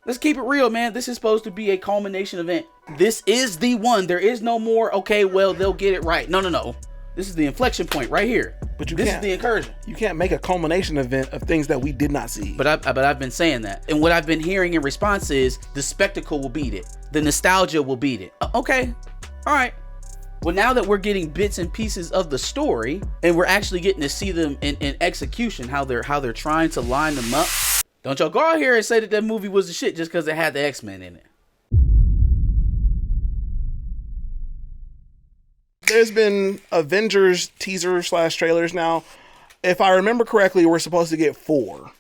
Let's keep it real, man. This is supposed to be a culmination event. This is the one. There is no more, okay, well, they'll get it right. No, no, no. This is the inflection point right here. But this is the incursion. You can't make a culmination event of things that we did not see. But I've been saying that. And what I've been hearing in response is the spectacle will beat it. The nostalgia will beat it. Okay. All right. Well, now that we're getting bits and pieces of the story and we're actually getting to see them in execution, how they're trying to line them up. Don't y'all go out here and say that movie was the shit just because it had the X-Men in it. There's been Avengers teasers / trailers now. If I remember correctly, we're supposed to get 4.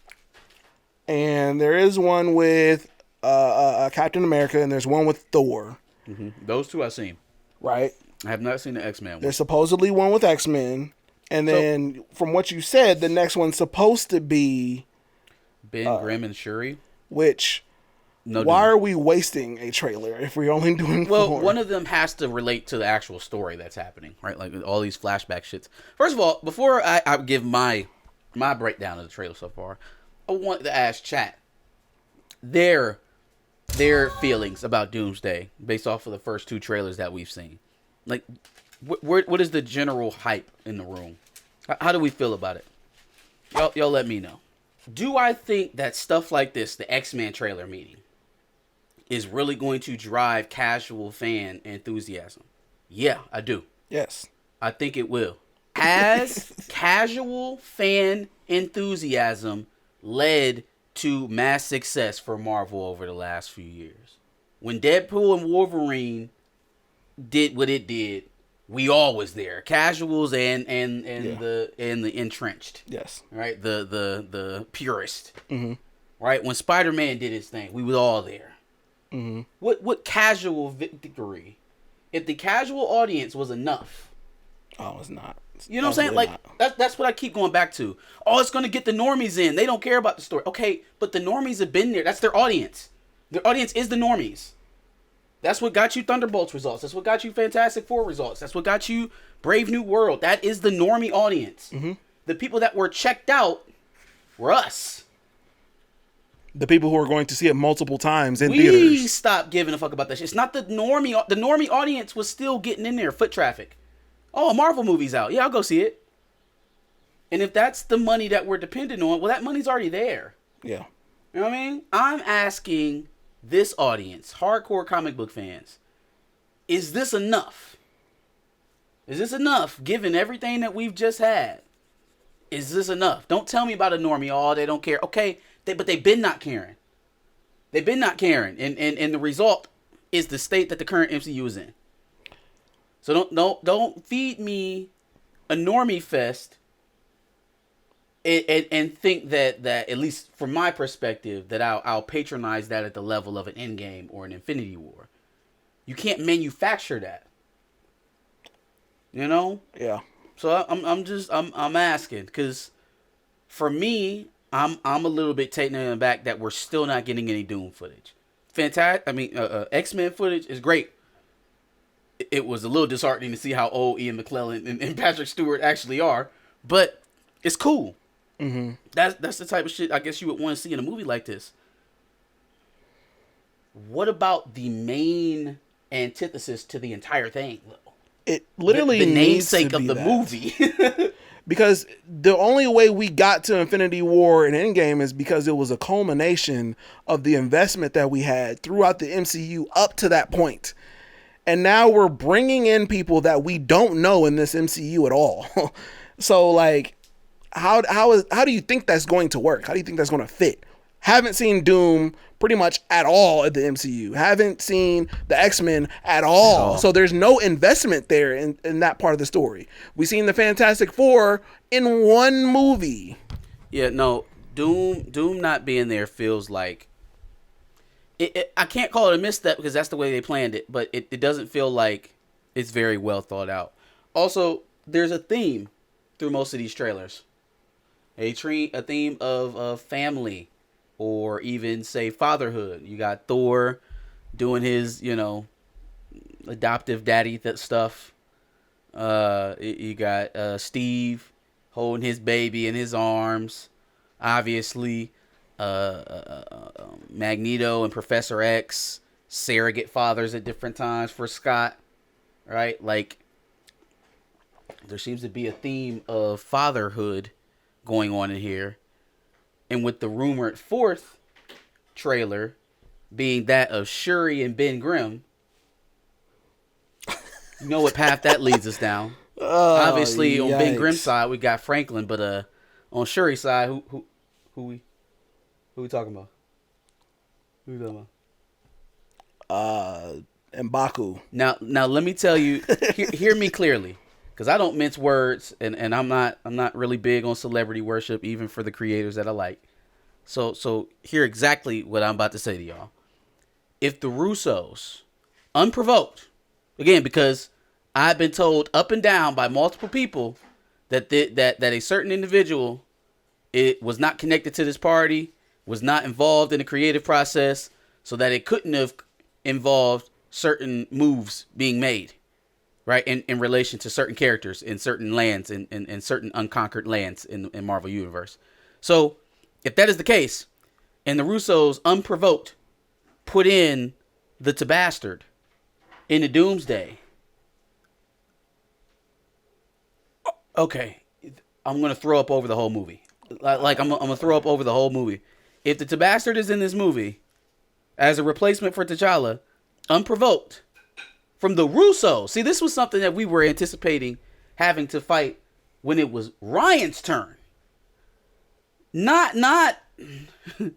And there is one with Captain America and there's one with Thor. Mm-hmm. Those two I've seen. Right? I have not seen the X-Men one. There's supposedly one with X-Men. And then from what you said, the next one's supposed to be Ben Grimm and Shuri. Which, why are we wasting a trailer if we're only doing 4? Well, one of them has to relate to the actual story that's happening, right? Like all these flashback shits. First of all, before I give my breakdown of the trailer so far, I want to ask chat their feelings about Doomsday based off of the first 2 trailers that we've seen. Like, what is the general hype in the room? How do we feel about it? Y'all let me know. Do I think that stuff like this, the X-Men trailer meeting, is really going to drive casual fan enthusiasm? Yeah, I do. Yes. I think it will. As casual fan enthusiasm led to mass success for Marvel over the last few years. When Deadpool and Wolverine did what it did, we all was there. Casuals and the entrenched. Yes. Right? The purist. Mm-hmm. Right? When Spider-Man did his thing, we was all there. Mm-hmm. What casual victory? If the casual audience was enough. Oh, it's not. You know what I'm saying? Like that's what I keep going back to. Oh, it's gonna get the normies in. They don't care about the story. Okay, but the normies have been there. That's their audience. Their audience is the normies. That's what got you Thunderbolts results. That's what got you Fantastic Four results. That's what got you Brave New World. That is the normie audience. Mm-hmm. The people that were checked out were us. The people who are going to see it multiple times in theaters. theaters. Stopped giving a fuck about that shit. It's not the normie. The normie audience was still getting in there. Foot traffic. Oh, a Marvel movie's out. Yeah, I'll go see it. And if that's the money that we're dependent on, well, that money's already there. Yeah. You know what I mean? I'm asking this audience, hardcore comic book fans, is this enough? Is this enough, given everything that we've just had? Is this enough? Don't tell me about a normie. Oh, they don't care. Okay, but they've been not caring. They've been not caring. And the result is the state that the current MCU is in. So don't feed me a normie fest and think that at least from my perspective that I'll patronize that at the level of an Endgame or an Infinity War. You can't manufacture that. You know? Yeah. So I'm asking, because for me, I'm a little bit taken aback that we're still not getting any Doom footage. X-Men footage is great. It was a little disheartening to see how old Ian McKellen and Patrick Stewart actually are, but it's cool. Mm-hmm. That's the type of shit I guess you would want to see in a movie like this. What about the main antithesis to the entire thing, though? It literally the needs namesake to of be the that. movie. Because the only way we got to Infinity War and Endgame is because it was a culmination of the investment that we had throughout the MCU up to that point. And now we're bringing in people that we don't know in this MCU at all. So, like, how do you think that's going to work? How do you think that's going to fit? Haven't seen Doom pretty much at all at the MCU. Haven't seen the X-Men at all. So there's no investment there in that part of the story. We've seen the Fantastic Four in one movie. Yeah, no, Doom not being there feels like I can't call it a misstep because that's the way they planned it, but it doesn't feel like it's very well thought out. Also, there's a theme through most of these trailers. A theme of family, or even say fatherhood. You got Thor doing his, adoptive daddy stuff. You got Steve holding his baby in his arms. Obviously, Magneto and Professor X, surrogate fathers at different times for Scott, right? Like, there seems to be a theme of fatherhood going on in here. And with the rumored fourth trailer being that of Shuri and Ben Grimm, you know what path that leads us down. Oh, Obviously, on Ben yikes. Grimm's side, we got Franklin, but on Shuri's side, who we talking about? Who we talking about? M'Baku. Now, let me tell you, hear me clearly, because I don't mince words, and I'm not really big on celebrity worship, even for the creators that I like. So hear exactly what I'm about to say to y'all. If the Russos, unprovoked, again, because I've been told up and down by multiple people that a certain individual, it was not connected to this party, was not involved in the creative process, so that it couldn't have involved certain moves being made, right, in relation to certain characters in certain lands, in certain unconquered lands in Marvel Universe. So, if that is the case, and the Russos, unprovoked, put in the Tabastard in the Doomsday, okay, I'm going to throw up over the whole movie. Like I'm going to throw up over the whole movie. If the Tabastard is in this movie as a replacement for T'Challa, unprovoked, from the Russos. See, this was something that we were anticipating having to fight when it was Ryan's turn. Not and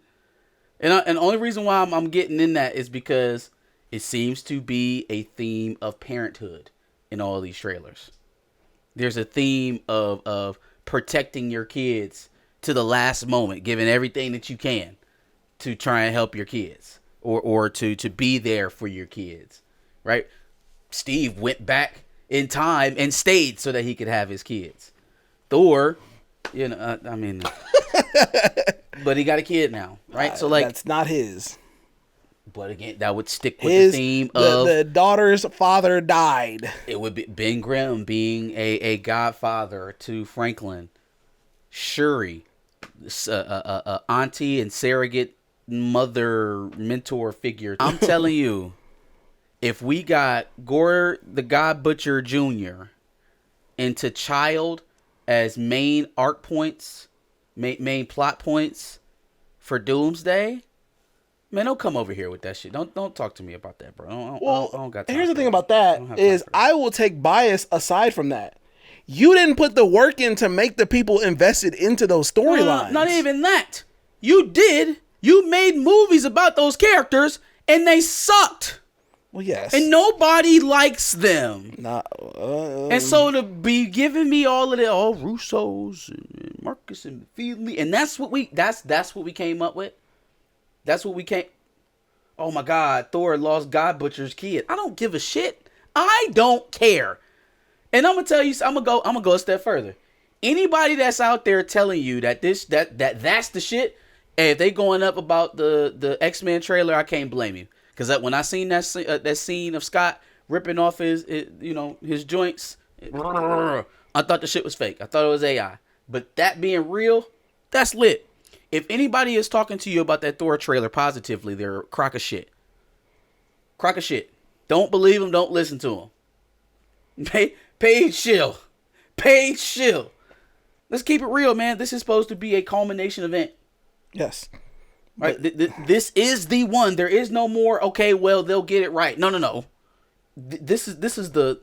the only reason why I'm getting in that is because it seems to be a theme of parenthood in all these trailers. There's a theme of protecting your kids to the last moment, giving everything that you can to try and help your kids or to be there for your kids, right? Steve went back in time and stayed so that he could have his kids. Thor, I mean, but he got a kid now, right? So like, that's not his. But again, that would stick with the theme of the daughter's father died. It would be Ben Grimm being a godfather to Franklin, Shuri, auntie and surrogate mother mentor figure. I'm telling you, if we got Gore the God Butcher Jr. into Child as main arc points, main plot points for Doomsday, man, don't come over here with that shit. Don't talk to me about that, bro. I don't got time. Here's the for thing that. about that is I will take bias aside from that. You didn't put the work in to make the people invested into those storylines. Not even that. You did. You made movies about those characters, and they sucked. Well, yes. And nobody likes them. And so to be giving me all of the Russos and Marcus and Feely, and that's what we came up with. That's what we came. Oh my God, Thor lost God Butcher's kid. I don't give a shit. I don't care. And I'm gonna tell you, I'm gonna go a step further. Anybody that's out there telling you that that's the shit, and if they going up about the X-Men trailer, I can't blame you. Because when I seen that scene of Scott ripping off his joints, I thought the shit was fake. I thought it was AI. But that being real, that's lit. If anybody is talking to you about that Thor trailer positively, they're a crock of shit. Crock of shit. Don't believe them. Don't listen to them. Paid shill. Let's keep it real, man. This is supposed to be a culmination event. Yes. Right. This is the one. There is no more. Okay, well, they'll get it right. No. This is the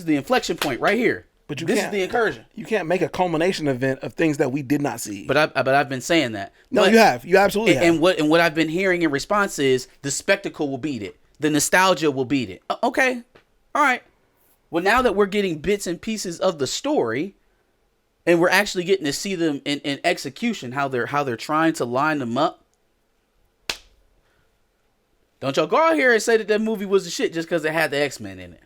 inflection point right here. But this is the incursion. You can't make a culmination event of things that we did not see. But I've been saying that. No, you have. You absolutely have. And what I've been hearing in response is the spectacle will beat it. The nostalgia will beat it. Okay. All right. Well, now that we're getting bits and pieces of the story, and we're actually getting to see them in execution, how they're trying to line them up. Don't y'all go out here and say that movie was the shit just because it had the X-Men in it.